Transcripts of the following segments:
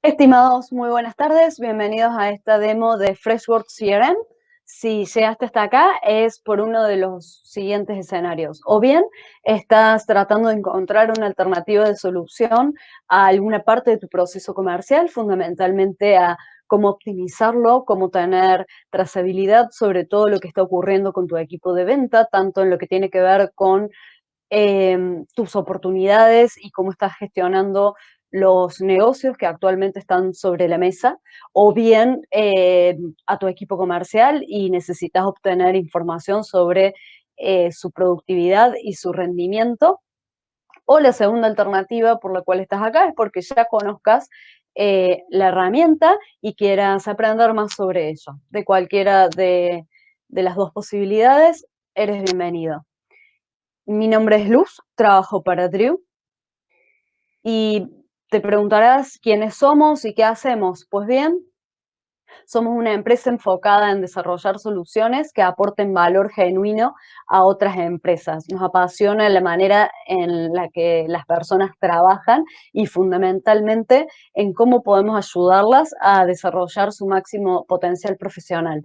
Estimados, muy buenas tardes. Bienvenidos a esta demo de Freshworks CRM. Si llegaste hasta acá es por uno de los siguientes escenarios. O bien estás tratando de encontrar una alternativa de solución a alguna parte de tu proceso comercial, fundamentalmente a cómo optimizarlo, cómo tener trazabilidad sobre todo lo que está ocurriendo con tu equipo de venta, tanto en lo que tiene que ver con tus oportunidades y cómo estás gestionando los negocios que actualmente están sobre la mesa, o bien a tu equipo comercial y necesitas obtener información sobre su productividad y su rendimiento. O la segunda alternativa por la cual estás acá es porque ya conozcas la herramienta y quieras aprender más sobre ello. De cualquiera de las dos posibilidades, eres bienvenido. Mi nombre es Luz, trabajo para Drew y te preguntarás quiénes somos y qué hacemos. Pues bien, somos una empresa enfocada en desarrollar soluciones que aporten valor genuino a otras empresas. Nos apasiona la manera en la que las personas trabajan y fundamentalmente en cómo podemos ayudarlas a desarrollar su máximo potencial profesional.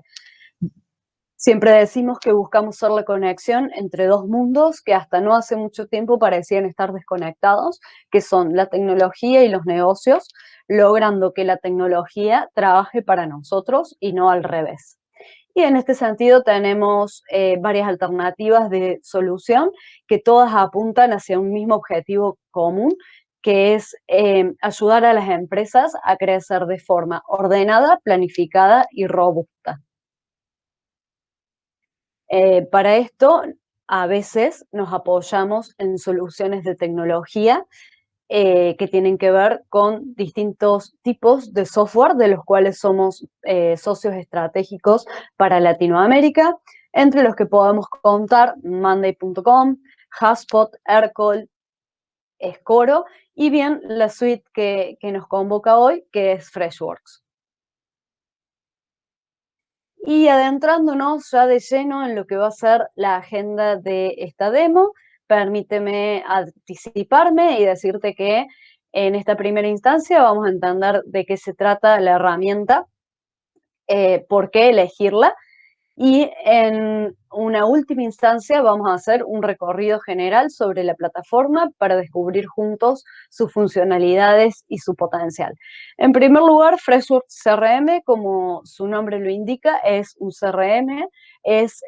Siempre decimos que buscamos ser la conexión entre dos mundos que hasta no hace mucho tiempo parecían estar desconectados, que son la tecnología y los negocios, logrando que la tecnología trabaje para nosotros y no al revés. Y en este sentido tenemos varias alternativas de solución que todas apuntan hacia un mismo objetivo común, que es ayudar a las empresas a crecer de forma ordenada, planificada y robusta. Para esto, a veces nos apoyamos en soluciones de tecnología que tienen que ver con distintos tipos de software, de los cuales somos socios estratégicos para Latinoamérica, entre los que podemos contar Monday.com, HubSpot, Aircall, Scoro, y bien la suite que nos convoca hoy, que es Freshworks. Y adentrándonos ya de lleno en lo que va a ser la agenda de esta demo, permíteme anticiparme y decirte que en esta primera instancia vamos a entender de qué se trata la herramienta, por qué elegirla, y en una última instancia vamos a hacer un recorrido general sobre la plataforma para descubrir juntos sus funcionalidades y su potencial. En primer lugar, Freshworks CRM, como su nombre lo indica, es un CRM, es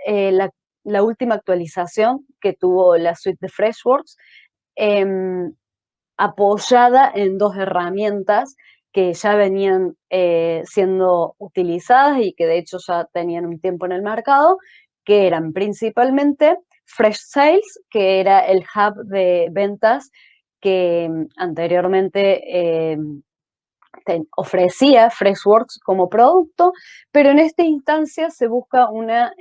la última actualización que tuvo la suite de Freshworks, apoyada en dos herramientas que ya venían siendo utilizadas y que de hecho ya tenían un tiempo en el mercado, que eran principalmente Fresh Sales, que era el hub de ventas que anteriormente ofrecía Freshworks como producto, pero en esta instancia se busca una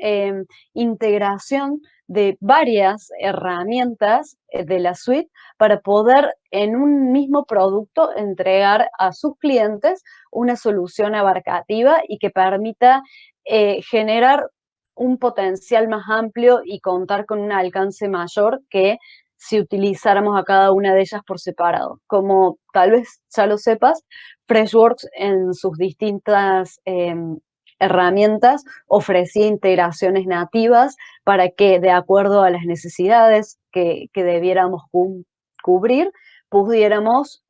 integración de varias herramientas de la suite para poder en un mismo producto entregar a sus clientes una solución abarcativa y que permita generar un potencial más amplio y contar con un alcance mayor que si utilizáramos a cada una de ellas por separado. Como tal vez ya lo sepas, Freshworks en sus distintas herramientas ofrecía integraciones nativas para que, de acuerdo a las necesidades que debiéramos cubrir, pudiéramos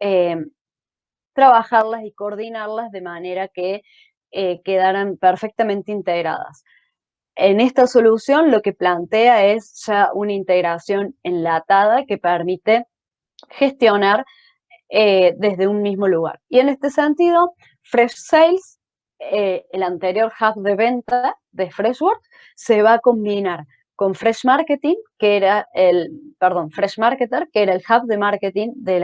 trabajarlas y coordinarlas de manera que quedaran perfectamente integradas. En esta solución lo que plantea es ya una integración enlatada que permite gestionar desde un mismo lugar. Y en este sentido, Fresh Sales, el anterior hub de venta de Freshworks, se va a combinar con Fresh Marketing, que era Fresh Marketer, que era el hub de marketing de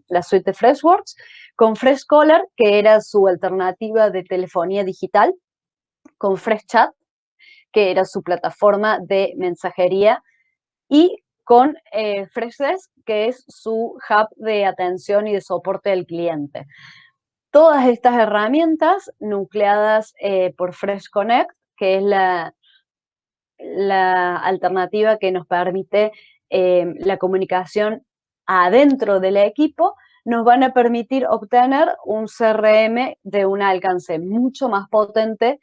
la suite de Freshworks, con Fresh Caller, que era su alternativa de telefonía digital, con Fresh Chat, que era su plataforma de mensajería, y con Freshdesk, que es su hub de atención y de soporte al cliente. Todas estas herramientas nucleadas por Fresh Connect, que es la alternativa que nos permite la comunicación adentro del equipo, nos van a permitir obtener un CRM de un alcance mucho más potente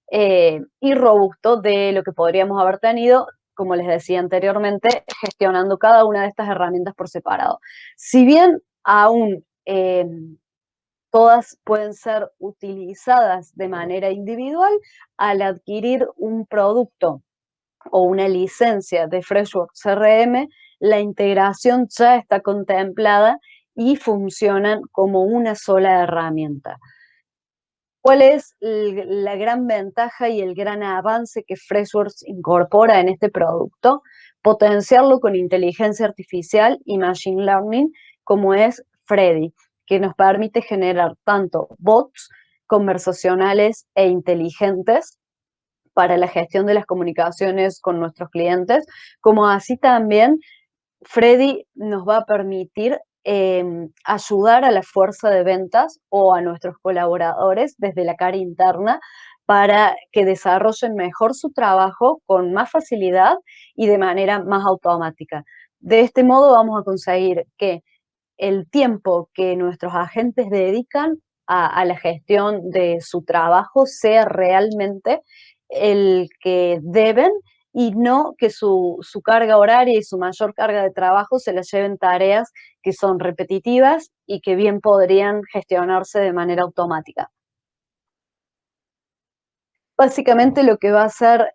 y robusto de lo que podríamos haber tenido, como les decía anteriormente, gestionando cada una de estas herramientas por separado. Si bien aún todas pueden ser utilizadas de manera individual, al adquirir un producto o una licencia de Freshworks CRM, la integración ya está contemplada y funcionan como una sola herramienta. ¿Cuál es la gran ventaja y el gran avance que Freshworks incorpora en este producto? Potenciarlo con inteligencia artificial y machine learning, como es Freddy, que nos permite generar tanto bots conversacionales e inteligentes para la gestión de las comunicaciones con nuestros clientes, como así también Freddy nos va a permitir ayudar a la fuerza de ventas o a nuestros colaboradores desde la cara interna para que desarrollen mejor su trabajo con más facilidad y de manera más automática. De este modo vamos a conseguir que el tiempo que nuestros agentes dedican a la gestión de su trabajo sea realmente el que deben y no que su carga horaria y su mayor carga de trabajo se la lleven tareas que son repetitivas y que bien podrían gestionarse de manera automática. Básicamente lo que va a hacer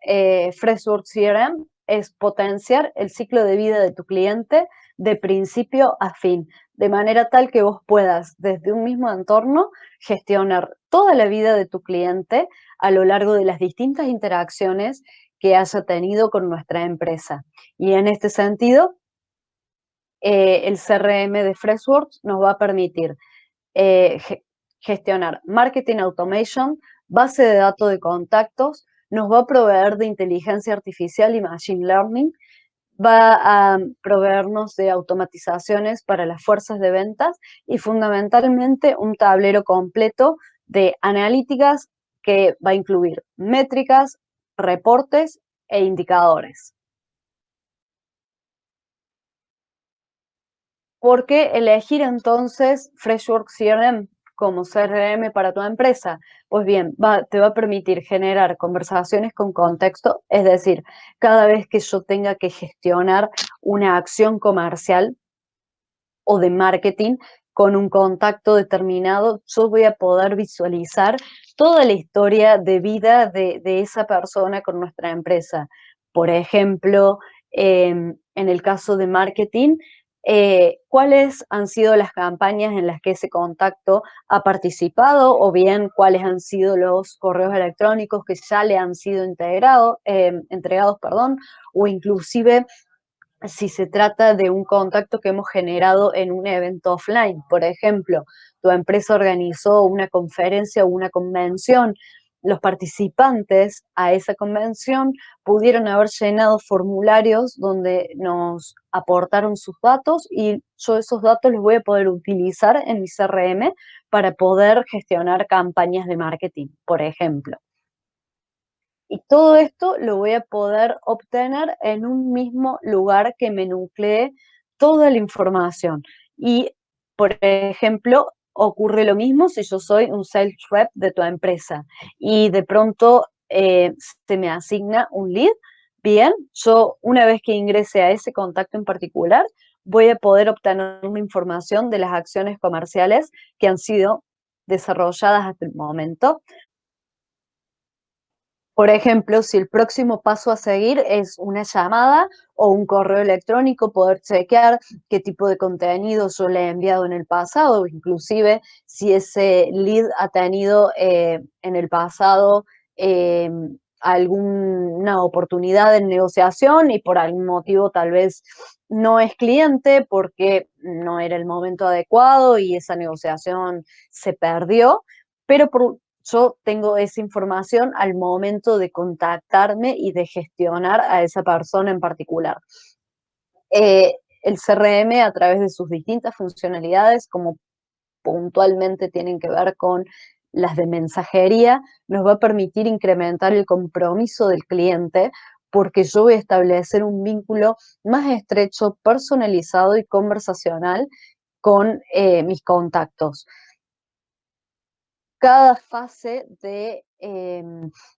Freshworks CRM es potenciar el ciclo de vida de tu cliente de principio a fin, de manera tal que vos puedas desde un mismo entorno gestionar toda la vida de tu cliente a lo largo de las distintas interacciones que haya tenido con nuestra empresa. Y en este sentido, el CRM de Freshworks nos va a permitir eh, gestionar marketing automation, base de datos de contactos, nos va a proveer de inteligencia artificial y machine learning, va a proveernos de automatizaciones para las fuerzas de ventas y fundamentalmente un tablero completo de analíticas que va a incluir métricas, reportes e indicadores. ¿Por qué elegir entonces Freshworks CRM como CRM para tu empresa? Pues bien, te va a permitir generar conversaciones con contexto, es decir, cada vez que yo tenga que gestionar una acción comercial o de marketing con un contacto determinado, yo voy a poder visualizar toda la historia de vida de esa persona con nuestra empresa. Por ejemplo, en el caso de marketing, cuáles han sido las campañas en las que ese contacto ha participado o bien cuáles han sido los correos electrónicos que ya le han sido entregados, perdón, o inclusive si se trata de un contacto que hemos generado en un evento offline. Por ejemplo, tu empresa organizó una conferencia o una convención. Los participantes a esa convención pudieron haber llenado formularios donde nos aportaron sus datos y yo esos datos los voy a poder utilizar en mi CRM para poder gestionar campañas de marketing, por ejemplo. Y todo esto lo voy a poder obtener en un mismo lugar que me nuclee toda la información. Y, por ejemplo, ocurre lo mismo si yo soy un sales rep de tu empresa y de pronto se me asigna un lead. Bien, yo una vez que ingrese a ese contacto en particular, voy a poder obtener una información de las acciones comerciales que han sido desarrolladas hasta el momento. Por ejemplo, si el próximo paso a seguir es una llamada o un correo electrónico, poder chequear qué tipo de contenido yo le he enviado en el pasado, inclusive si ese lead ha tenido en el pasado eh, alguna oportunidad de negociación y por algún motivo tal vez no es cliente porque no era el momento adecuado y esa negociación se perdió, pero yo tengo esa información al momento de contactarme y de gestionar a esa persona en particular. El CRM a través de sus distintas funcionalidades, como puntualmente tienen que ver con las de mensajería, nos va a permitir incrementar el compromiso del cliente porque yo voy a establecer un vínculo más estrecho, personalizado y conversacional con mis contactos. Cada fase de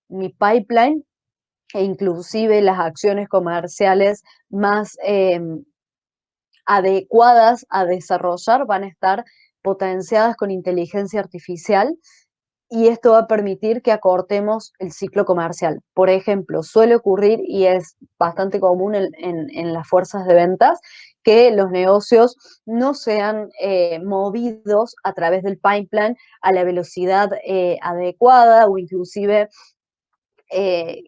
mi pipeline e inclusive las acciones comerciales más adecuadas a desarrollar van a estar potenciadas con inteligencia artificial y esto va a permitir que acortemos el ciclo comercial. Por ejemplo, suele ocurrir y es bastante común en las fuerzas de ventas que los negocios no sean movidos a través del pipeline a la velocidad adecuada o inclusive eh,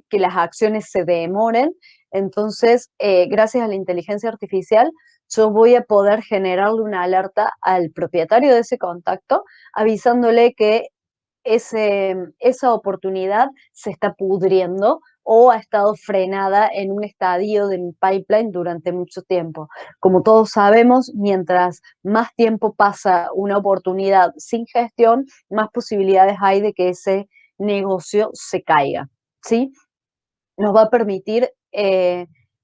que las acciones se demoren. Entonces, gracias a la inteligencia artificial, yo voy a poder generarle una alerta al propietario de ese contacto, avisándole que esa oportunidad se está pudriendo o ha estado frenada en un estadio de mi pipeline durante mucho tiempo. Como todos sabemos, mientras más tiempo pasa una oportunidad sin gestión, más posibilidades hay de que ese negocio se caiga, ¿sí? Nos va a permitir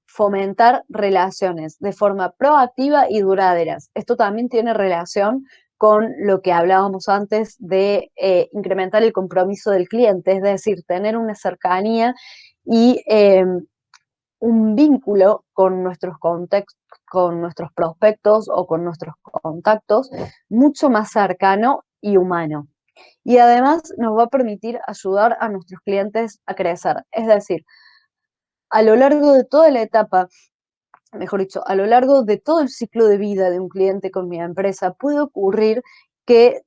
fomentar relaciones de forma proactiva y duraderas. Esto también tiene relación con lo que hablábamos antes de incrementar el compromiso del cliente, es decir, tener una cercanía y un vínculo con con nuestros prospectos o con nuestros contactos mucho más cercano y humano. Y además nos va a permitir ayudar a nuestros clientes a crecer. Es decir, a lo largo de toda la etapa, mejor dicho, a lo largo de todo el ciclo de vida de un cliente con mi empresa, puede ocurrir que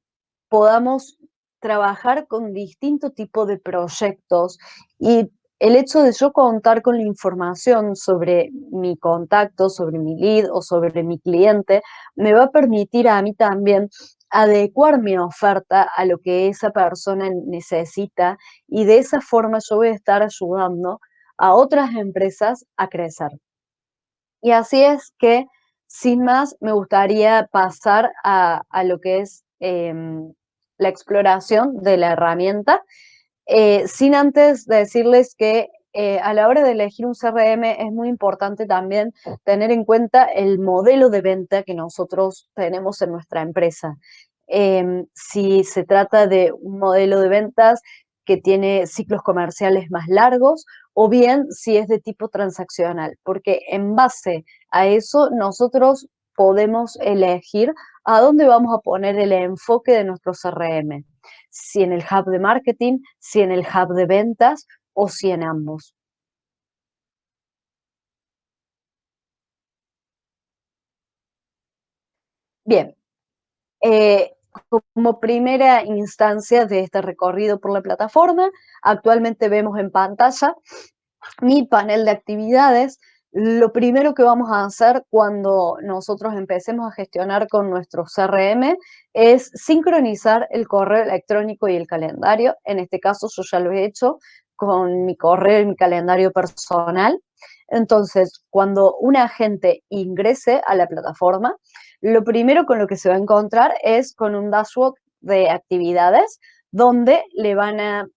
podamos trabajar con distinto tipo de proyectos y el hecho de yo contar con la información sobre mi contacto, sobre mi lead o sobre mi cliente, me va a permitir a mí también adecuar mi oferta a lo que esa persona necesita y de esa forma yo voy a estar ayudando a otras empresas a crecer. Y así es que, sin más, me gustaría pasar a lo que es la exploración de la herramienta, sin antes decirles que a la hora de elegir un CRM es muy importante también tener en cuenta el modelo de venta que nosotros tenemos en nuestra empresa. Si se trata de un modelo de ventas que tiene ciclos comerciales más largos o bien si es de tipo transaccional, porque en base a eso nosotros podemos elegir a dónde vamos a poner el enfoque de nuestro CRM, si en el hub de marketing, si en el hub de ventas o si en ambos. Bien, eh, como primera instancia de este recorrido por la plataforma, actualmente vemos en pantalla mi panel de actividades. Lo primero que vamos a hacer cuando nosotros empecemos a gestionar con nuestro CRM es sincronizar el correo electrónico y el calendario. En este caso yo ya lo he hecho con mi correo y mi calendario personal. Entonces, cuando un agente ingrese a la plataforma, lo primero con lo que se va a encontrar es con un dashboard de actividades donde le van a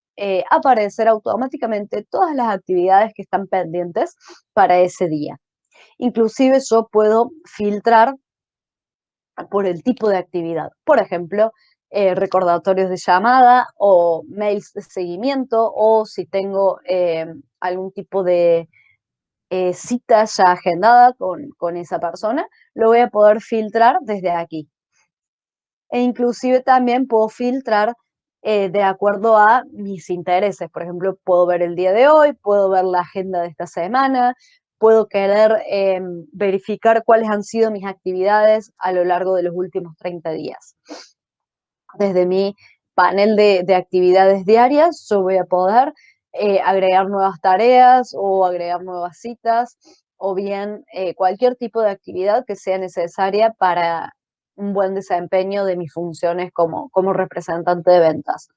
aparecer automáticamente todas las actividades que están pendientes para ese día. Inclusive yo puedo filtrar por el tipo de actividad. Por ejemplo, recordatorios de llamada o mails de seguimiento o si tengo algún tipo de cita ya agendada con esa persona, lo voy a poder filtrar desde aquí. E inclusive también puedo filtrar de acuerdo a mis intereses. Por ejemplo, puedo ver el día de hoy, puedo ver la agenda de esta semana, puedo querer verificar cuáles han sido mis actividades a lo largo de los últimos 30 días. Desde mi panel de actividades diarias, yo voy a poder agregar nuevas tareas o agregar nuevas citas o bien cualquier tipo de actividad que sea necesaria para un buen desempeño de mis funciones como representante de ventas.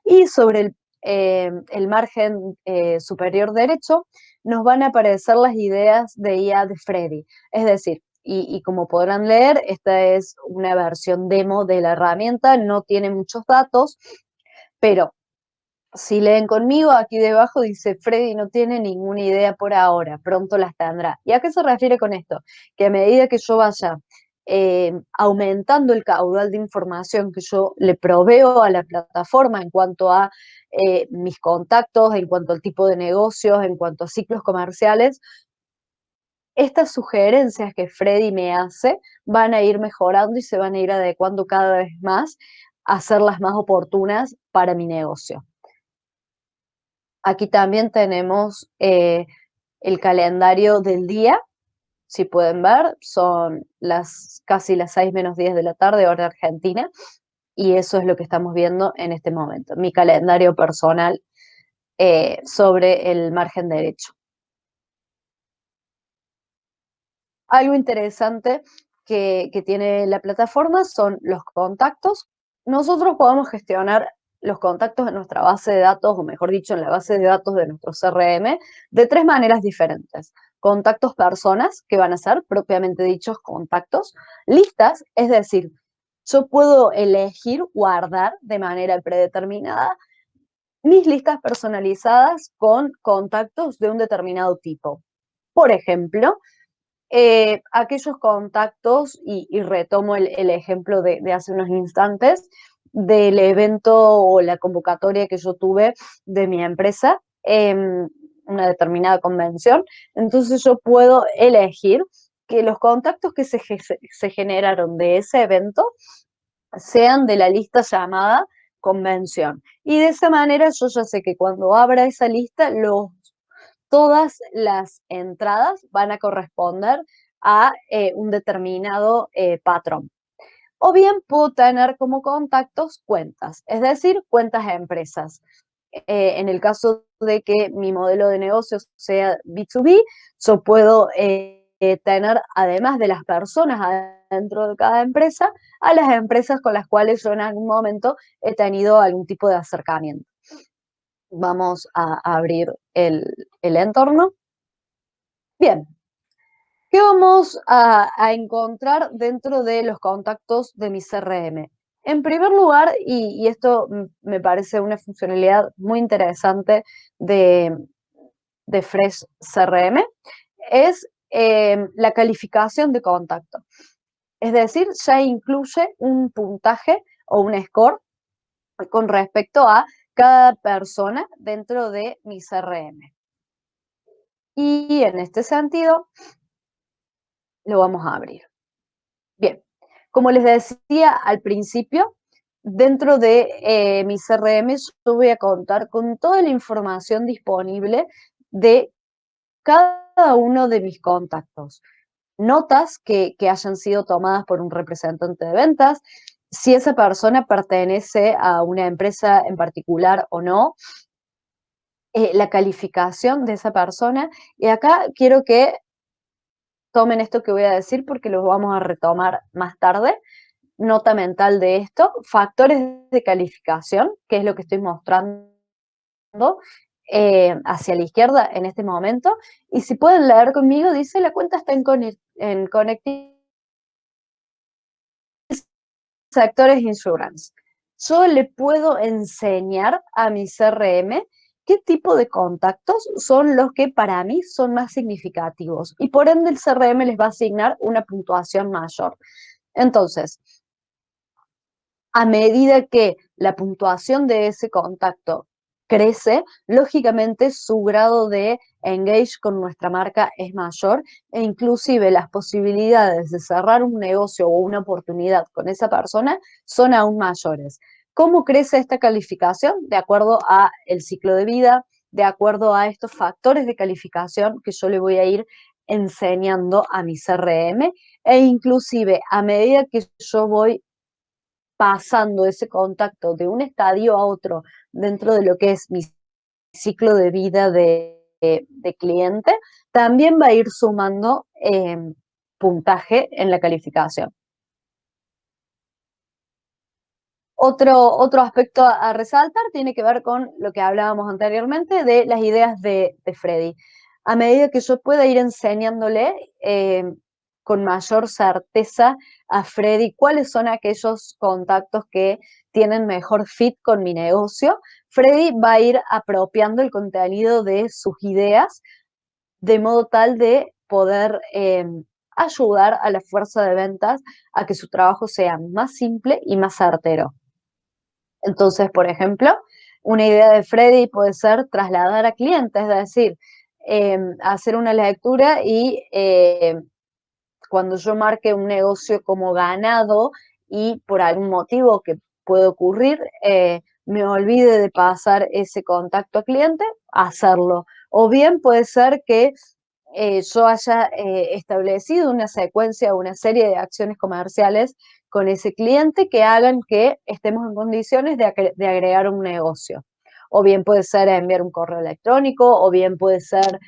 Y sobre el margen superior derecho nos van a aparecer las ideas de IA de Freddy. Es decir, y como podrán leer, esta es una versión demo de la herramienta, no tiene muchos datos, pero si leen conmigo, aquí debajo dice Freddy no tiene ninguna idea por ahora, pronto las tendrá. ¿Y a qué se refiere con esto? Que a medida que yo vaya aumentando el caudal de información que yo le proveo a la plataforma en cuanto a mis contactos, en cuanto al tipo de negocios, en cuanto a ciclos comerciales, estas sugerencias que Freddy me hace van a ir mejorando y se van a ir adecuando cada vez más a hacerlas más oportunas para mi negocio. Aquí también tenemos el calendario del día. Si pueden ver, son casi las 6 menos 10 de la tarde, hora argentina, y eso es lo que estamos viendo en este momento. Mi calendario personal sobre el margen derecho. Algo interesante que tiene la plataforma son los contactos. Nosotros podemos gestionar los contactos en nuestra base de datos, o mejor dicho, en la base de datos de nuestro CRM, de 3 maneras diferentes. Contactos personas, que van a ser propiamente dichos contactos. Listas, es decir, yo puedo elegir guardar de manera predeterminada mis listas personalizadas con contactos de un determinado tipo. Por ejemplo, aquellos contactos, y retomo el ejemplo de hace unos instantes, del evento o la convocatoria que yo tuve de mi empresa en una determinada convención. Entonces yo puedo elegir que los contactos que se generaron de ese evento sean de la lista llamada convención. Y de esa manera yo ya sé que cuando abra esa lista, todas las entradas van a corresponder a un determinado patrón. O bien puedo tener como contactos cuentas, es decir, cuentas de empresas. En el caso de que mi modelo de negocios sea B2B, yo puedo tener, además de las personas adentro de cada empresa, a las empresas con las cuales yo en algún momento he tenido algún tipo de acercamiento. Vamos a abrir el entorno. Bien, ¿qué vamos a encontrar dentro de los contactos de mi CRM? En primer lugar, y esto me parece una funcionalidad muy interesante de Fresh CRM, es la calificación de contacto. Es decir, ya incluye un puntaje o un score con respecto a cada persona dentro de mi CRM. Y en este sentido, lo vamos a abrir. Bien, como les decía al principio, dentro de mi CRM yo voy a contar con toda la información disponible de cada uno de mis contactos. Notas que hayan sido tomadas por un representante de ventas, si esa persona pertenece a una empresa en particular o no, la calificación de esa persona. Y acá quiero que tomen esto que voy a decir porque los vamos a retomar más tarde. Nota mental de esto, factores de calificación, que es lo que estoy mostrando hacia la izquierda en este momento. Y si pueden leer conmigo, dice, la cuenta está en Connecting Sectores Insurance. Yo le puedo enseñar a mi CRM qué tipo de contactos son los que para mí son más significativos y por ende el CRM les va a asignar una puntuación mayor. Entonces, a medida que la puntuación de ese contacto crece, lógicamente su grado de engage con nuestra marca es mayor e inclusive las posibilidades de cerrar un negocio o una oportunidad con esa persona son aún mayores. ¿Cómo crece esta calificación? De acuerdo a el ciclo de vida, de acuerdo a estos factores de calificación que yo le voy a ir enseñando a mi CRM e inclusive a medida que yo voy pasando ese contacto de un estadio a otro dentro de lo que es mi ciclo de vida de cliente, también va a ir sumando puntaje en la calificación. Otro aspecto a resaltar tiene que ver con lo que hablábamos anteriormente de las ideas de Freddy. A medida que yo pueda ir enseñándole con mayor certeza a Freddy cuáles son aquellos contactos que tienen mejor fit con mi negocio, Freddy va a ir apropiando el contenido de sus ideas de modo tal de poder ayudar a la fuerza de ventas a que su trabajo sea más simple y más certero. Entonces, por ejemplo, una idea de Freddy puede ser trasladar a clientes, es decir, hacer una lectura y cuando yo marque un negocio como ganado y por algún motivo que puede ocurrir, me olvide de pasar ese contacto a cliente, hacerlo. O bien puede ser que yo haya establecido una secuencia o una serie de acciones comerciales con ese cliente que hagan que estemos en condiciones de agregar un negocio. O bien puede ser enviar un correo electrónico, o bien puede ser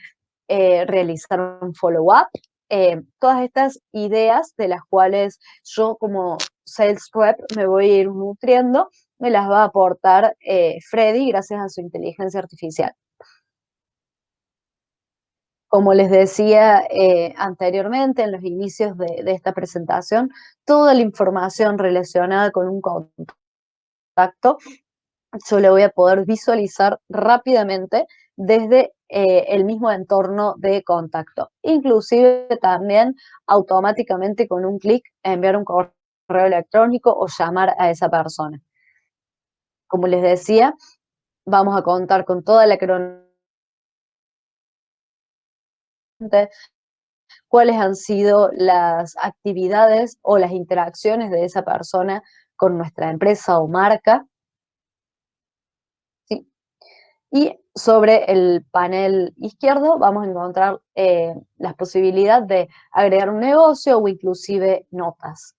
realizar un follow-up. Todas estas ideas de las cuales yo como sales rep me voy a ir nutriendo, me las va a aportar Freddy gracias a su inteligencia artificial. Como les decía anteriormente en los inicios de esta presentación, toda la información relacionada con un contacto yo la voy a poder visualizar rápidamente desde el mismo entorno de contacto. Inclusive también automáticamente con un clic enviar un correo electrónico o llamar a esa persona. Como les decía, vamos a contar con toda la cronología, cuáles han sido las actividades o las interacciones de esa persona con nuestra empresa o marca, ¿sí? Y sobre el panel izquierdo vamos a encontrar las posibilidades de agregar un negocio o inclusive notas,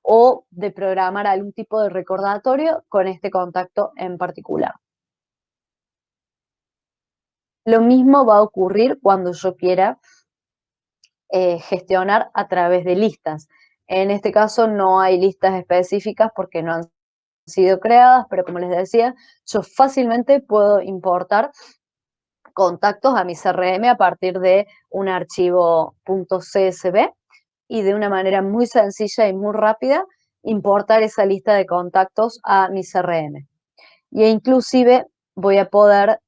o de programar algún tipo de recordatorio con este contacto en particular. Lo mismo va a ocurrir cuando yo quiera gestionar a través de listas. En este caso no hay listas específicas porque no han sido creadas, pero como les decía, yo fácilmente puedo importar contactos a mi CRM a partir de un archivo .csv y de una manera muy sencilla y muy rápida importar esa lista de contactos a mi CRM. Y inclusive voy a poder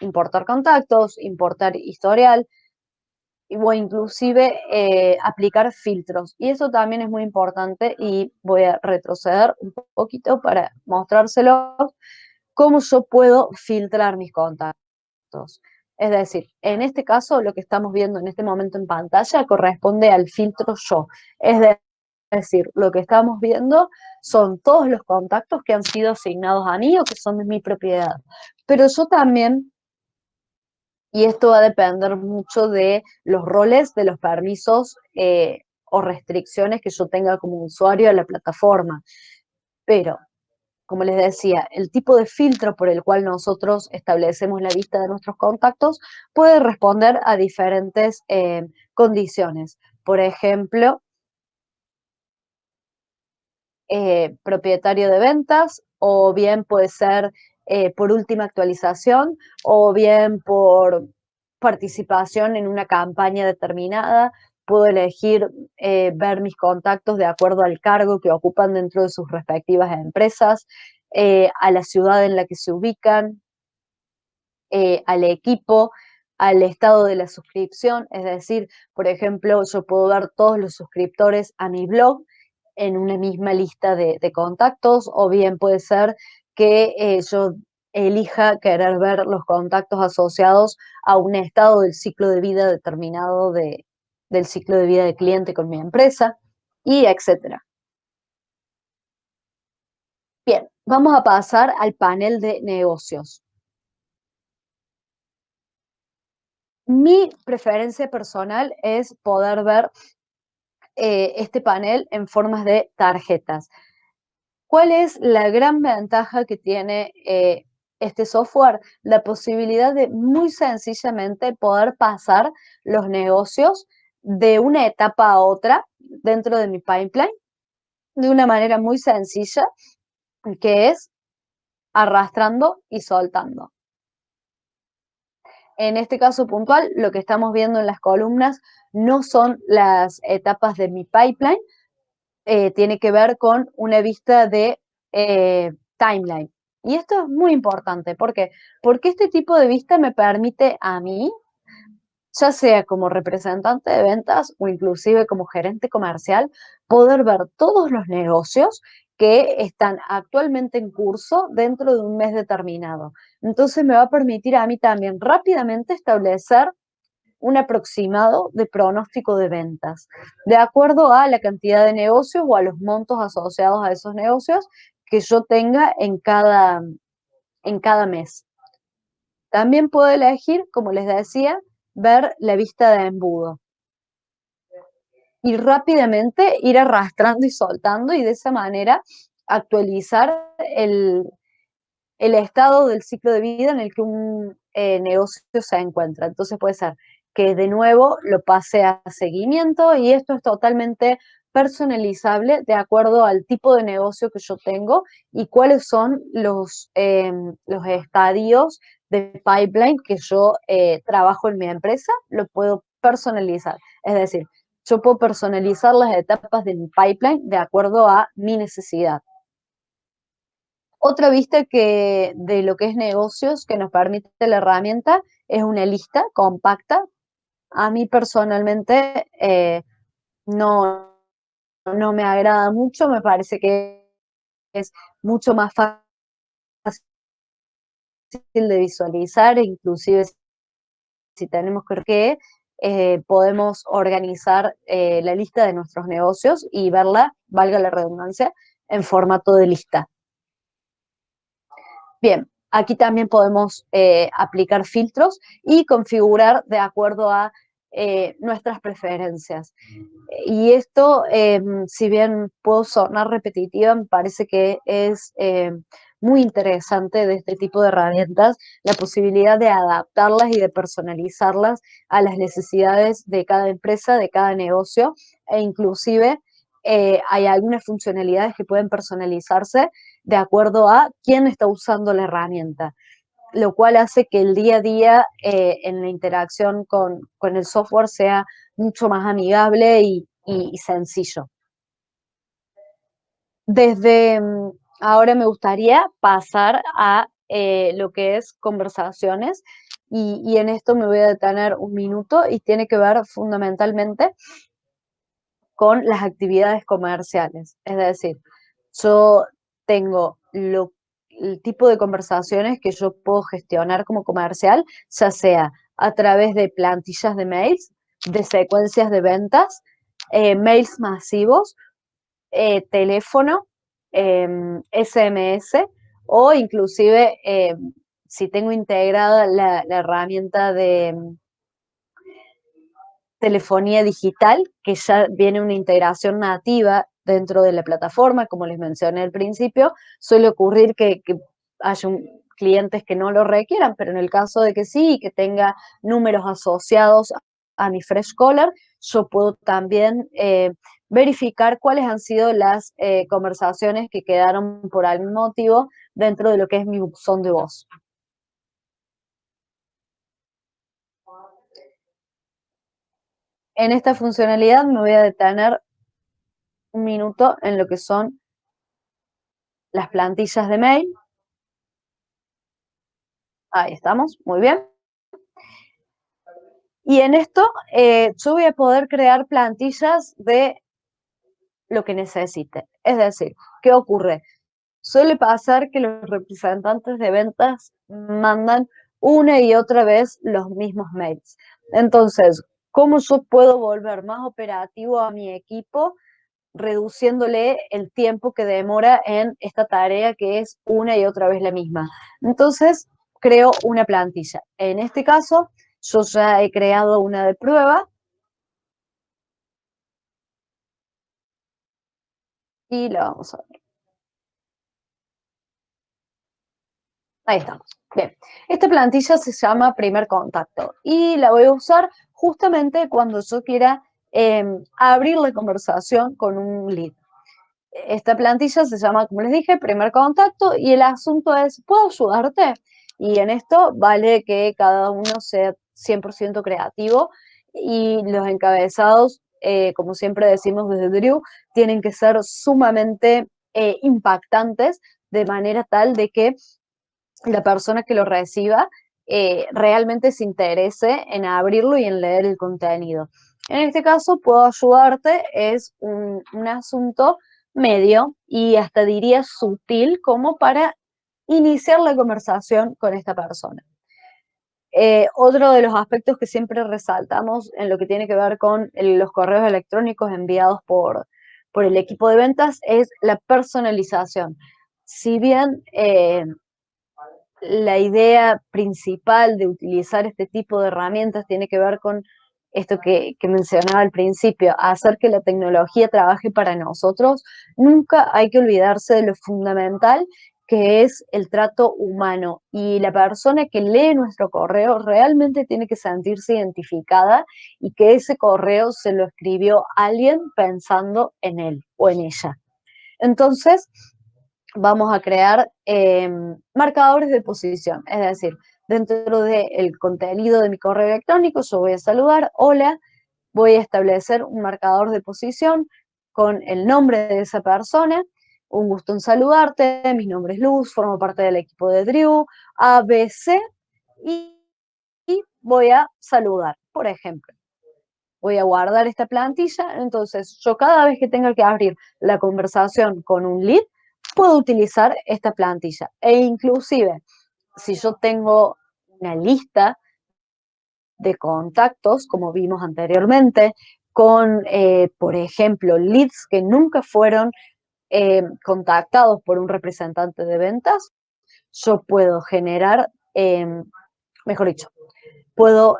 importar contactos, importar historial o inclusive aplicar filtros. Y eso también es muy importante y voy a retroceder un poquito para mostrárselo cómo yo puedo filtrar mis contactos. Es decir, en este caso, lo que estamos viendo en este momento en pantalla corresponde al filtro yo. Es decir, lo que estamos viendo son todos los contactos que han sido asignados a mí o que son de mi propiedad. Pero yo también, y esto va a depender mucho de los roles, de los permisos o restricciones que yo tenga como usuario de la plataforma. Pero como les decía, el tipo de filtro por el cual nosotros establecemos la lista de nuestros contactos puede responder a diferentes condiciones. Por ejemplo, propietario de ventas, o bien puede ser por última actualización, o bien por participación en una campaña determinada. Puedo elegir ver mis contactos de acuerdo al cargo que ocupan dentro de sus respectivas empresas, a la ciudad en la que se ubican, al equipo, al estado de la suscripción. Es decir, por ejemplo, yo puedo ver todos los suscriptores a mi blog en una misma lista de contactos, o bien puede ser que yo elija querer ver los contactos asociados a un estado del ciclo de vida determinado del ciclo de vida del cliente con mi empresa, y etcétera. Bien, vamos a pasar al panel de negocios. Mi preferencia personal es poder ver este panel en formas de tarjetas. ¿Cuál es la gran ventaja que tiene este software? La posibilidad de muy sencillamente poder pasar los negocios de una etapa a otra dentro de mi pipeline de una manera muy sencilla, que es arrastrando y soltando. En este caso puntual, lo que estamos viendo en las columnas no son las etapas de mi pipeline, tiene que ver con una vista de timeline. Y esto es muy importante. ¿Por qué? Porque este tipo de vista me permite a mí ya sea como representante de ventas o inclusive como gerente comercial, poder ver todos los negocios que están actualmente en curso dentro de un mes determinado. Entonces me va a permitir a mí también rápidamente establecer un aproximado de pronóstico de ventas, de acuerdo a la cantidad de negocios o a los montos asociados a esos negocios que yo tenga en cada mes. También puedo elegir, como les decía, ver la vista de embudo y rápidamente ir arrastrando y soltando y de esa manera actualizar el estado del ciclo de vida en el que un negocio se encuentra. Entonces puede ser que de nuevo lo pase a seguimiento y esto es totalmente personalizable de acuerdo al tipo de negocio que yo tengo y cuáles son los estadios de pipeline que yo trabajo en mi empresa, lo puedo personalizar. Es decir, yo puedo personalizar las etapas de mi pipeline de acuerdo a mi necesidad. Otra vista que de lo que es negocios que nos permite la herramienta es una lista compacta. A mí personalmente no, no me agrada mucho, me parece que es mucho más fácil de visualizar, e inclusive si tenemos que podemos organizar la lista de nuestros negocios y verla, valga la redundancia, en formato de lista. Bien, aquí también podemos aplicar filtros y configurar de acuerdo a nuestras preferencias. Y esto, si bien puedo sonar repetitiva, me parece que es muy interesante de este tipo de herramientas, la posibilidad de adaptarlas y de personalizarlas a las necesidades de cada empresa, de cada negocio, e inclusive hay algunas funcionalidades que pueden personalizarse de acuerdo a quién está usando la herramienta, lo cual hace que el día a día en la interacción con el software sea mucho más amigable y sencillo. Desde ahora me gustaría pasar a lo que es conversaciones y en esto me voy a detener un minuto y tiene que ver fundamentalmente con las actividades comerciales. Es decir, yo tengo el tipo de conversaciones que yo puedo gestionar como comercial, ya sea a través de plantillas de mails, de secuencias de ventas, mails masivos, teléfono, SMS o inclusive si tengo integrada la herramienta de telefonía digital, que ya viene una integración nativa dentro de la plataforma, como les mencioné al principio, suele ocurrir que haya clientes que no lo requieran, pero en el caso de que sí y que tenga números asociados a mi Fresh Caller, yo puedo también verificar cuáles han sido las conversaciones que quedaron por algún motivo dentro de lo que es mi buzón de voz. En esta funcionalidad me voy a detener un minuto en lo que son las plantillas de mail. Ahí estamos, muy bien. Y en esto yo voy a poder crear plantillas de lo que necesite. Es decir, ¿qué ocurre? Suele pasar que los representantes de ventas mandan una y otra vez los mismos mails. Entonces, ¿cómo yo puedo volver más operativo a mi equipo reduciéndole el tiempo que demora en esta tarea que es una y otra vez la misma? Entonces, creo una plantilla. En este caso, yo ya he creado una de prueba y la vamos a ver. Ahí estamos. Bien, esta plantilla se llama Primer Contacto y la voy a usar justamente cuando yo quiera abrir la conversación con un lead. Esta plantilla se llama, como les dije, Primer Contacto y el asunto es, ¿puedo ayudarte? Y en esto vale que cada uno sea 100% creativo y los encabezados, como siempre decimos desde Drew, tienen que ser sumamente impactantes de manera tal de que la persona que lo reciba realmente se interese en abrirlo y en leer el contenido. En este caso, puedo ayudarte, es un asunto medio y hasta diría sutil como para iniciar la conversación con esta persona. Otro de los aspectos que siempre resaltamos en lo que tiene que ver con los correos electrónicos enviados por el equipo de ventas es la personalización. Si bien la idea principal de utilizar este tipo de herramientas tiene que ver con esto que mencionaba al principio, hacer que la tecnología trabaje para nosotros, nunca hay que olvidarse de lo fundamental que es el trato humano. Y la persona que lee nuestro correo realmente tiene que sentirse identificada y que ese correo se lo escribió alguien pensando en él o en ella. Entonces, vamos a crear marcadores de posición, es decir, dentro del contenido de mi correo electrónico yo voy a saludar, hola, voy a establecer un marcador de posición con el nombre de esa persona, un gusto en saludarte, mi nombre es Luz, formo parte del equipo de Drew, ABC, y voy a saludar, por ejemplo. Voy a guardar esta plantilla, entonces yo cada vez que tenga que abrir la conversación con un lead, puedo utilizar esta plantilla. E inclusive, si yo tengo una lista de contactos, como vimos anteriormente, con, por ejemplo, leads que nunca fueron contactados por un representante de ventas, yo puedo generar, mejor dicho, puedo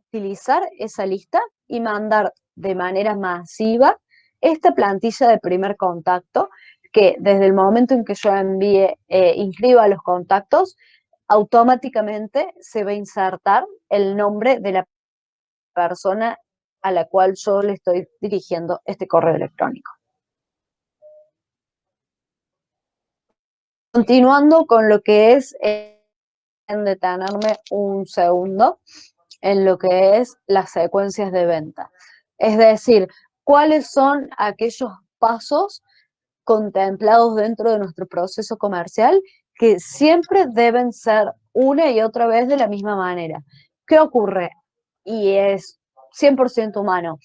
utilizar esa lista y mandar de manera masiva esta plantilla de primer contacto que desde el momento en que yo envíe, inscriba los contactos, automáticamente se va a insertar el nombre de la persona a la cual yo le estoy dirigiendo este correo electrónico. Continuando con lo que es, en detenerme un segundo, en lo que es las secuencias de venta. Es decir, cuáles son aquellos pasos contemplados dentro de nuestro proceso comercial que siempre deben ser una y otra vez de la misma manera. ¿Qué ocurre? Y es 100% humano.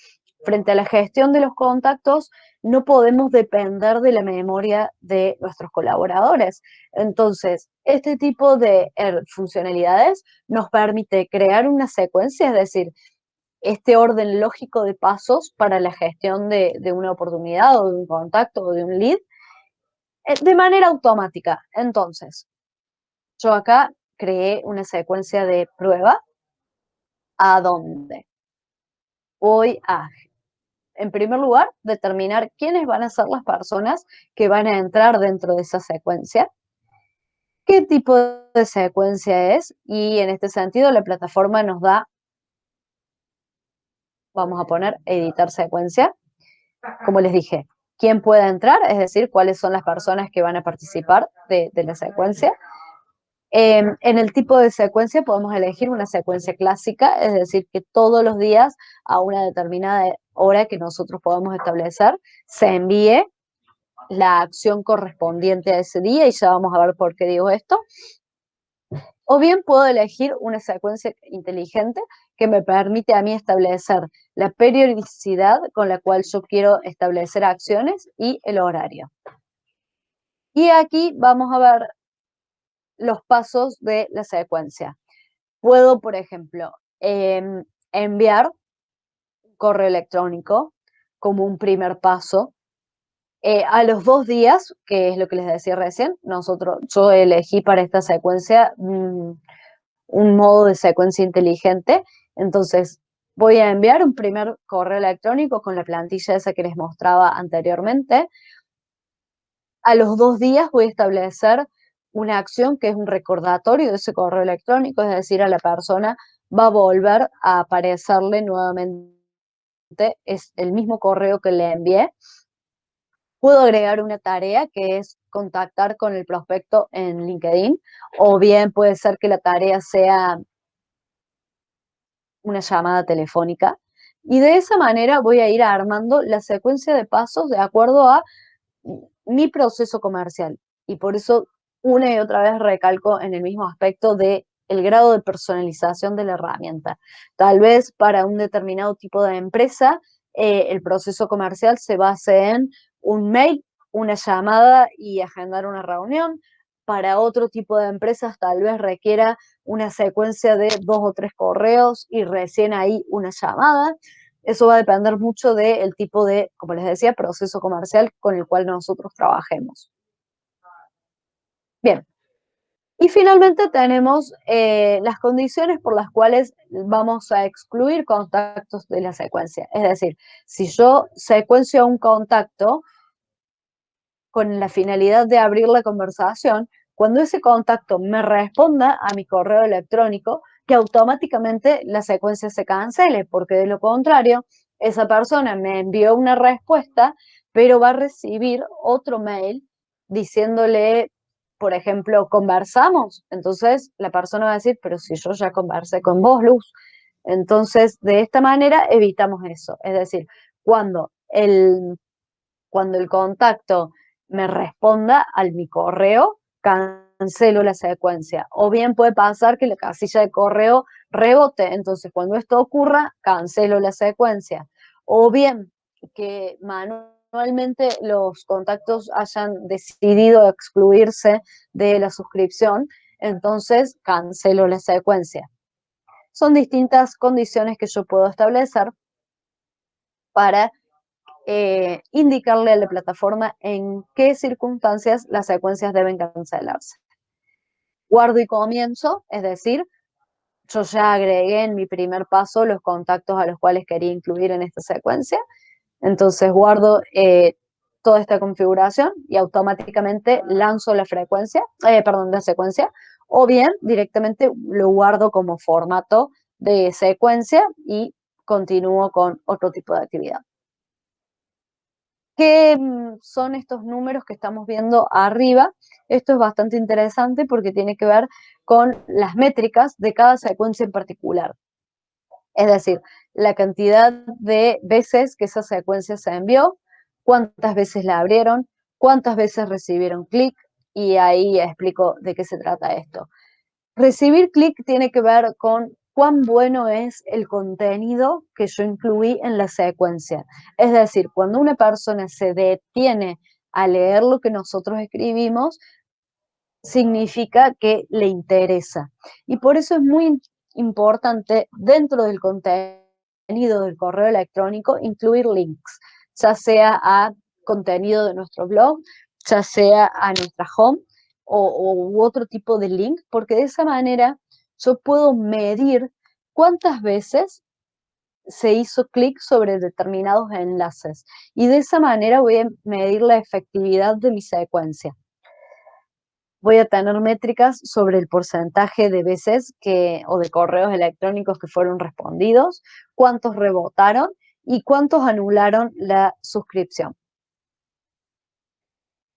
Frente a la gestión de los contactos, no podemos depender de la memoria de nuestros colaboradores. Entonces, este tipo de funcionalidades nos permite crear una secuencia, es decir, este orden lógico de pasos para la gestión de una oportunidad o de un contacto o de un lead de manera automática. Entonces, yo acá creé una secuencia de prueba a dónde voy a, en primer lugar, determinar quiénes van a ser las personas que van a entrar dentro de esa secuencia, qué tipo de secuencia es, y en este sentido la plataforma nos da, vamos a poner editar secuencia, como les dije, quién puede entrar, es decir, cuáles son las personas que van a participar de la secuencia. En el tipo de secuencia podemos elegir una secuencia clásica, es decir, que todos los días a una determinada hora que nosotros podamos establecer se envíe la acción correspondiente a ese día, y ya vamos a ver por qué digo esto. O bien puedo elegir una secuencia inteligente que me permite a mí establecer la periodicidad con la cual yo quiero establecer acciones y el horario. Y aquí vamos a ver los pasos de la secuencia. Puedo, por ejemplo, enviar un correo electrónico como un primer paso. A los 2 días, que es lo que les decía recién, yo elegí para esta secuencia un modo de secuencia inteligente. Entonces, voy a enviar un primer correo electrónico con la plantilla esa que les mostraba anteriormente. A los 2 días voy a establecer una acción que es un recordatorio de ese correo electrónico, es decir, a la persona va a volver a aparecerle nuevamente es el mismo correo que le envié. Puedo agregar una tarea que es contactar con el prospecto en LinkedIn, o bien puede ser que la tarea sea una llamada telefónica. Y de esa manera voy a ir armando la secuencia de pasos de acuerdo a mi proceso comercial. Y por eso una y otra vez recalco en el mismo aspecto de el grado de personalización de la herramienta. Tal vez para un determinado tipo de empresa, el proceso comercial se base en un mail, una llamada y agendar una reunión. Para otro tipo de empresas tal vez requiera una secuencia de 2 o 3 correos y recién ahí una llamada. Eso va a depender mucho del tipo de, como les decía, proceso comercial con el cual nosotros trabajemos. Bien, y finalmente tenemos las condiciones por las cuales vamos a excluir contactos de la secuencia. Es decir, si yo secuencio un contacto con la finalidad de abrir la conversación, cuando ese contacto me responda a mi correo electrónico, que automáticamente la secuencia se cancele, porque de lo contrario, esa persona me envió una respuesta, pero va a recibir otro mail diciéndole, por ejemplo, conversamos. Entonces la persona va a decir, pero si yo ya conversé con vos, Luz. Entonces, de esta manera evitamos eso. Es decir, cuando el contacto me responda a mi correo, cancelo la secuencia. O bien puede pasar que la casilla de correo rebote. Entonces, cuando esto ocurra, cancelo la secuencia. O bien que manualmente los contactos hayan decidido excluirse de la suscripción, entonces cancelo la secuencia. Son distintas condiciones que yo puedo establecer para indicarle a la plataforma en qué circunstancias las secuencias deben cancelarse. Guardo y comienzo, es decir, yo ya agregué en mi primer paso los contactos a los cuales quería incluir en esta secuencia, entonces guardo toda esta configuración y automáticamente lanzo la la secuencia, o bien directamente lo guardo como formato de secuencia y continúo con otro tipo de actividad. ¿Qué son estos números que estamos viendo arriba? Esto es bastante interesante porque tiene que ver con las métricas de cada secuencia en particular. Es decir, la cantidad de veces que esa secuencia se envió, cuántas veces la abrieron, cuántas veces recibieron clic, y ahí explico de qué se trata esto. Recibir clic tiene que ver con cuán bueno es el contenido que yo incluí en la secuencia. Es decir, cuando una persona se detiene a leer lo que nosotros escribimos, significa que le interesa. Y por eso es muy importante dentro del contenido del correo electrónico incluir links, ya sea a contenido de nuestro blog, ya sea a nuestra home u otro tipo de link, porque de esa manera yo puedo medir cuántas veces se hizo clic sobre determinados enlaces y de esa manera voy a medir la efectividad de mi secuencia. Voy a tener métricas sobre el porcentaje de veces o de correos electrónicos que fueron respondidos, cuántos rebotaron y cuántos anularon la suscripción.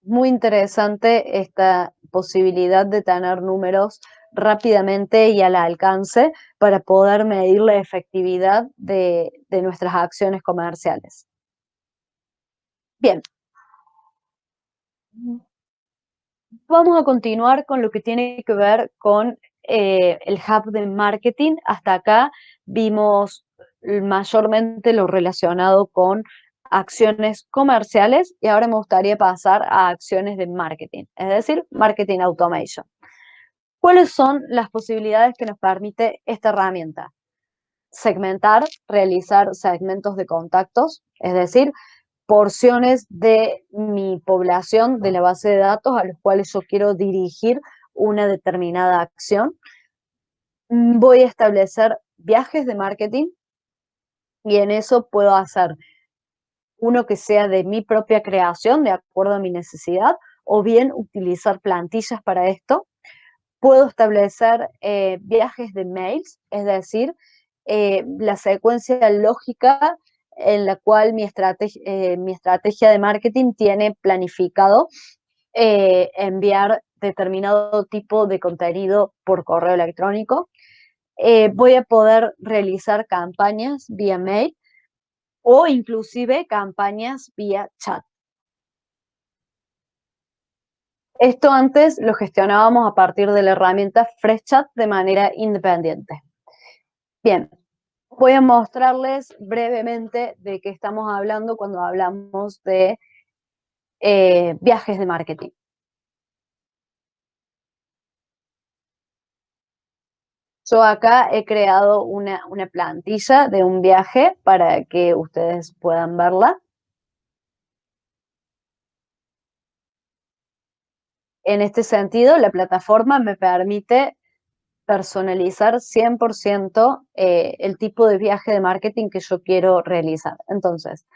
Muy interesante esta posibilidad de tener números rápidamente y al alcance para poder medir la efectividad de nuestras acciones comerciales. Bien. Vamos a continuar con lo que tiene que ver con el hub de marketing. Hasta acá vimos mayormente lo relacionado con acciones comerciales y ahora me gustaría pasar a acciones de marketing, es decir, marketing automation. ¿Cuáles son las posibilidades que nos permite esta herramienta? Segmentar, realizar segmentos de contactos, es decir, porciones de mi población, de la base de datos a los cuales yo quiero dirigir una determinada acción. Voy a establecer viajes de marketing y en eso puedo hacer uno que sea de mi propia creación, de acuerdo a mi necesidad, o bien utilizar plantillas para esto. Puedo establecer viajes de mails, es decir, la secuencia lógica en la cual mi estrategia de marketing tiene planificado enviar determinado tipo de contenido por correo electrónico. Voy a poder realizar campañas vía mail o inclusive campañas vía chat. Esto antes lo gestionábamos a partir de la herramienta FreshChat de manera independiente. Bien, voy a mostrarles brevemente de qué estamos hablando cuando hablamos de viajes de marketing. Yo acá he creado una plantilla de un viaje para que ustedes puedan verla. En este sentido, la plataforma me permite personalizar 100% el tipo de viaje de marketing que yo quiero realizar. Entonces,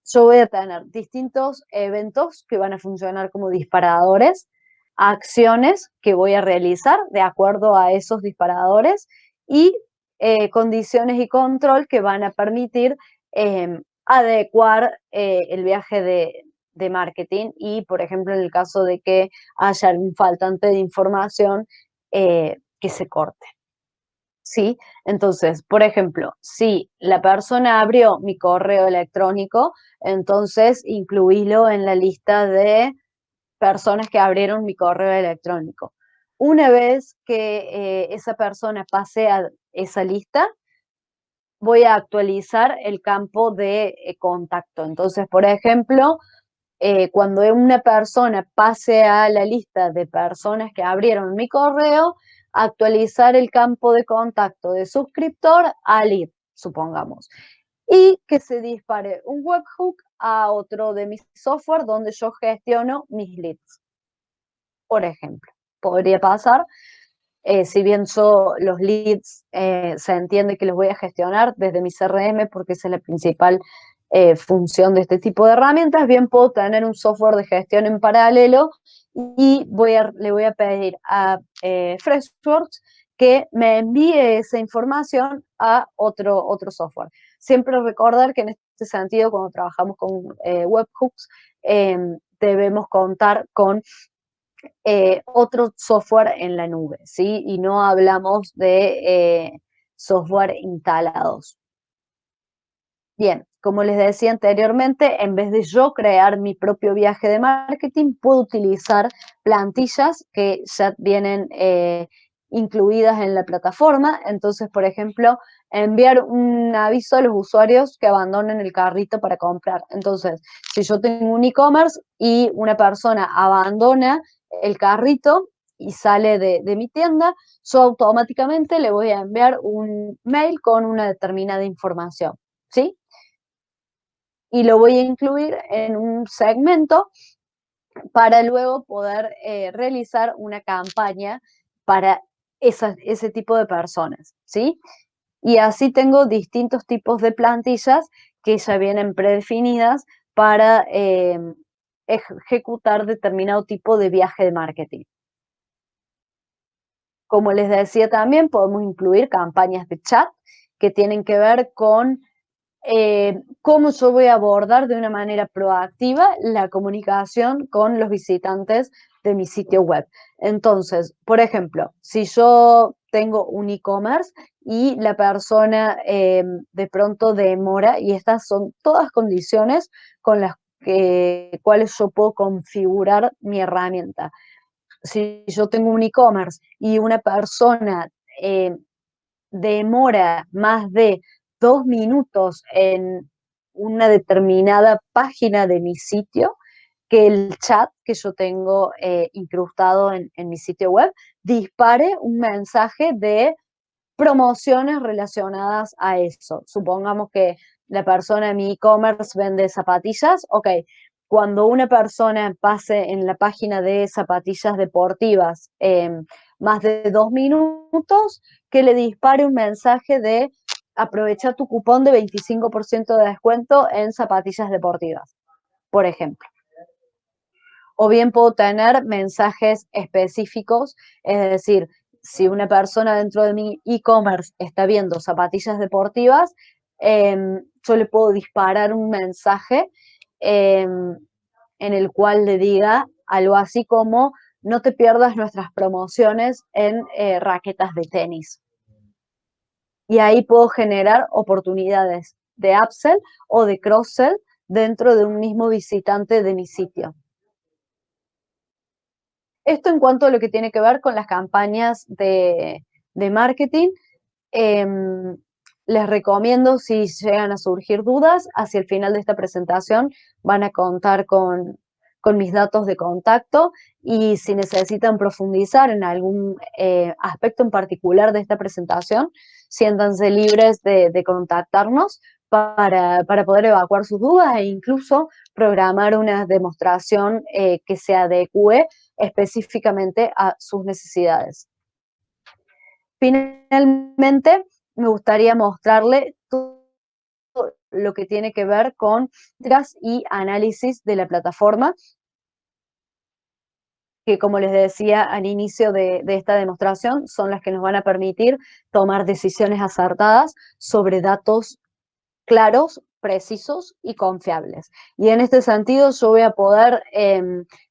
yo voy a tener distintos eventos que van a funcionar como disparadores, acciones que voy a realizar de acuerdo a esos disparadores y condiciones y control que van a permitir adecuar el viaje de marketing y, por ejemplo, en el caso de que haya un faltante de información, que se corte. ¿Sí? Entonces, por ejemplo, si la persona abrió mi correo electrónico, entonces incluílo en la lista de personas que abrieron mi correo electrónico. Una vez que esa persona pase a esa lista, voy a actualizar el campo de contacto. Entonces, por ejemplo, cuando una persona pase a la lista de personas que abrieron mi correo, actualizar el campo de contacto de suscriptor a lead, supongamos. Y que se dispare un webhook a otro de mis software donde yo gestiono mis leads. Por ejemplo, podría pasar, si bien yo los leads se entiende que los voy a gestionar desde mi CRM porque esa es la principal función de este tipo de herramientas, bien puedo tener un software de gestión en paralelo y le voy a pedir a Freshworks que me envíe esa información a otro software. Siempre recordar que en este sentido, cuando trabajamos con webhooks, debemos contar con otro software en la nube, ¿sí? Y no hablamos de software instalados. Bien, como les decía anteriormente, en vez de yo crear mi propio viaje de marketing, puedo utilizar plantillas que ya vienen incluidas en la plataforma. Entonces, por ejemplo, enviar un aviso a los usuarios que abandonen el carrito para comprar. Entonces, si yo tengo un e-commerce y una persona abandona el carrito y sale de mi tienda, yo automáticamente le voy a enviar un mail con una determinada información, ¿sí? Y lo voy a incluir en un segmento para luego poder realizar una campaña para ese tipo de personas, ¿sí? Y así tengo distintos tipos de plantillas que ya vienen predefinidas para ejecutar determinado tipo de viaje de marketing. Como les decía también, podemos incluir campañas de chat que tienen que ver con cómo yo voy a abordar de una manera proactiva la comunicación con los visitantes de mi sitio web. Entonces, por ejemplo, si yo tengo un e-commerce y la persona de pronto demora, y estas son todas condiciones con las cuales yo puedo configurar mi herramienta. Si yo tengo un e-commerce y una persona eh, demora más de 2 minutos en una determinada página de mi sitio, que el chat que yo tengo incrustado en mi sitio web dispare un mensaje de promociones relacionadas a eso. Supongamos que la persona en mi e-commerce vende zapatillas, ok, cuando una persona pase en la página de zapatillas deportivas más de 2 minutos, que le dispare un mensaje de aprovecha tu cupón de 25% de descuento en zapatillas deportivas, por ejemplo. O bien puedo tener mensajes específicos, es decir, si una persona dentro de mi e-commerce está viendo zapatillas deportivas, yo le puedo disparar un mensaje en el cual le diga algo así como no te pierdas nuestras promociones en raquetas de tenis. Y ahí puedo generar oportunidades de upsell o de cross-sell dentro de un mismo visitante de mi sitio. Esto en cuanto a lo que tiene que ver con las campañas de marketing. Les recomiendo, si llegan a surgir dudas, hacia el final de esta presentación van a contar con mis datos de contacto, y si necesitan profundizar en algún aspecto en particular de esta presentación, siéntanse libres de contactarnos para poder evacuar sus dudas e incluso programar una demostración que se adecue específicamente a sus necesidades. Finalmente, me gustaría mostrarle todo lo que tiene que ver con métricas y análisis de la plataforma, que, como les decía al inicio de esta demostración, son las que nos van a permitir tomar decisiones acertadas sobre datos claros, precisos y confiables. Y en este sentido yo voy a poder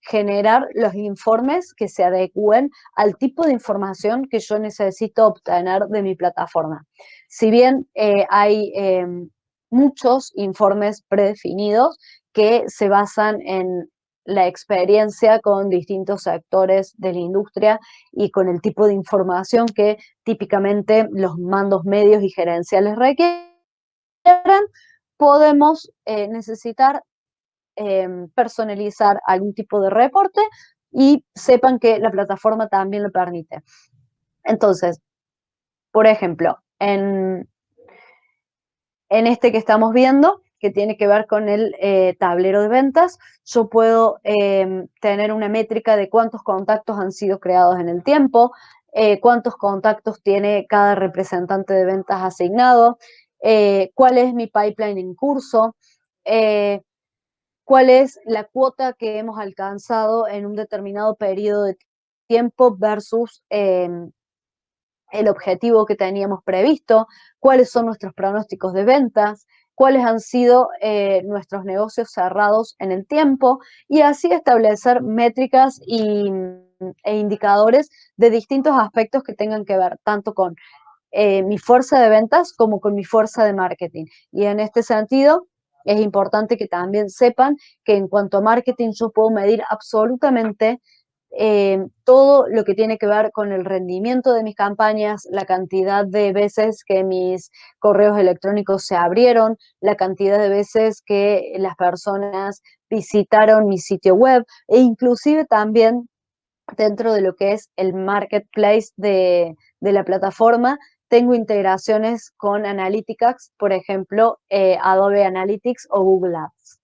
generar los informes que se adecúen al tipo de información que yo necesito obtener de mi plataforma. Si bien hay muchos informes predefinidos que se basan en la experiencia con distintos sectores de la industria y con el tipo de información que típicamente los mandos medios y gerenciales requieren, podemos necesitar personalizar algún tipo de reporte, y sepan que la plataforma también lo permite. Entonces, por ejemplo, en este que estamos viendo, que tiene que ver con el tablero de ventas, yo puedo tener una métrica de cuántos contactos han sido creados en el tiempo, cuántos contactos tiene cada representante de ventas asignado, cuál es mi pipeline en curso, cuál es la cuota que hemos alcanzado en un determinado periodo de tiempo versus el objetivo que teníamos previsto, cuáles son nuestros pronósticos de ventas, cuáles han sido nuestros negocios cerrados en el tiempo, y así establecer métricas e indicadores de distintos aspectos que tengan que ver tanto con mi fuerza de ventas como con mi fuerza de marketing. Y en este sentido, es importante que también sepan que en cuanto a marketing yo puedo medir absolutamente todo lo que tiene que ver con el rendimiento de mis campañas, la cantidad de veces que mis correos electrónicos se abrieron, la cantidad de veces que las personas visitaron mi sitio web, e inclusive también dentro de lo que es el marketplace de la plataforma, tengo integraciones con Analytics, por ejemplo, Adobe Analytics o Google Ads.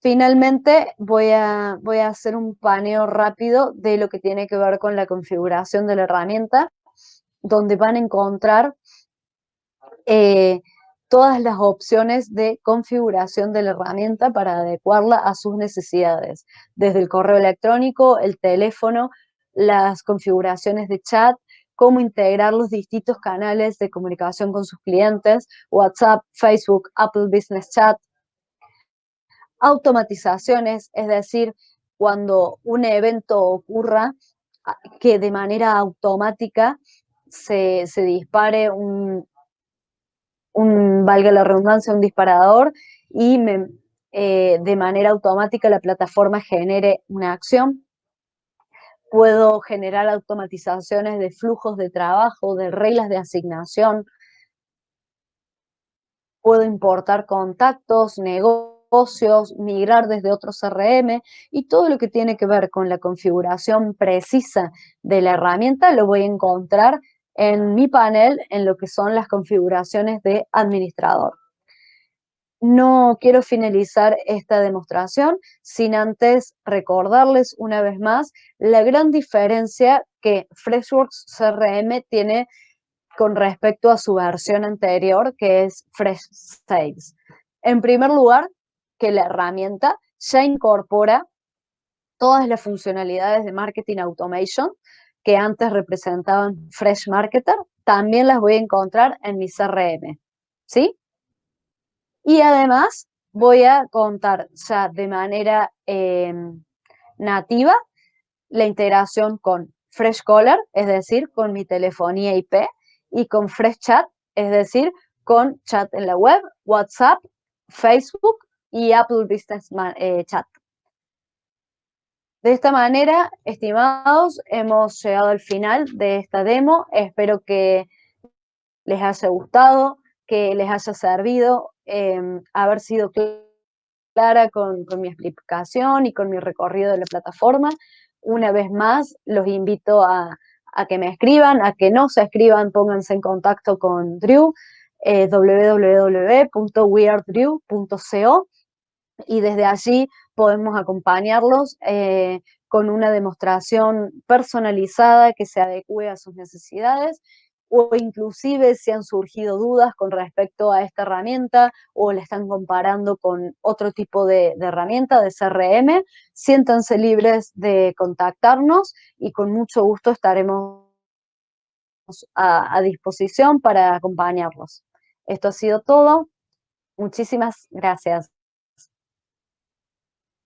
Finalmente, voy a hacer un paneo rápido de lo que tiene que ver con la configuración de la herramienta, donde van a encontrar todas las opciones de configuración de la herramienta para adecuarla a sus necesidades, desde el correo electrónico, el teléfono, las configuraciones de chat, cómo integrar los distintos canales de comunicación con sus clientes, WhatsApp, Facebook, Apple Business Chat, automatizaciones, es decir, cuando un evento ocurra, que de manera automática se dispare valga la redundancia, un disparador, y de manera automática la plataforma genere una acción. Puedo generar automatizaciones de flujos de trabajo, de reglas de asignación. Puedo importar contactos, negocios, migrar desde otro CRM, y todo lo que tiene que ver con la configuración precisa de la herramienta lo voy a encontrar en mi panel, en lo que son las configuraciones de administrador. No quiero finalizar esta demostración sin antes recordarles una vez más la gran diferencia que Freshworks CRM tiene con respecto a su versión anterior, que es Freshsales. En primer lugar, que la herramienta ya incorpora todas las funcionalidades de marketing automation que antes representaban Freshmarketer, también las voy a encontrar en mi CRM, ¿sí? Y además voy a contar ya de manera nativa la integración con Freshcaller, es decir, con mi telefonía IP, y con Freshchat, es decir, con chat en la web, WhatsApp, Facebook y Apple Business Chat. De esta manera, estimados, hemos llegado al final de esta demo. Espero que les haya gustado, que les haya servido, haber sido clara con mi explicación y con mi recorrido de la plataforma. Una vez más, los invito a que me escriban, a que no se escriban, pónganse en contacto con Drew, www.weardrew.co, y desde allí podemos acompañarlos con una demostración personalizada que se adecue a sus necesidades, o inclusive si han surgido dudas con respecto a esta herramienta o la están comparando con otro tipo de herramienta de CRM, siéntanse libres de contactarnos y con mucho gusto estaremos a disposición para acompañarlos. Esto ha sido todo. Muchísimas gracias.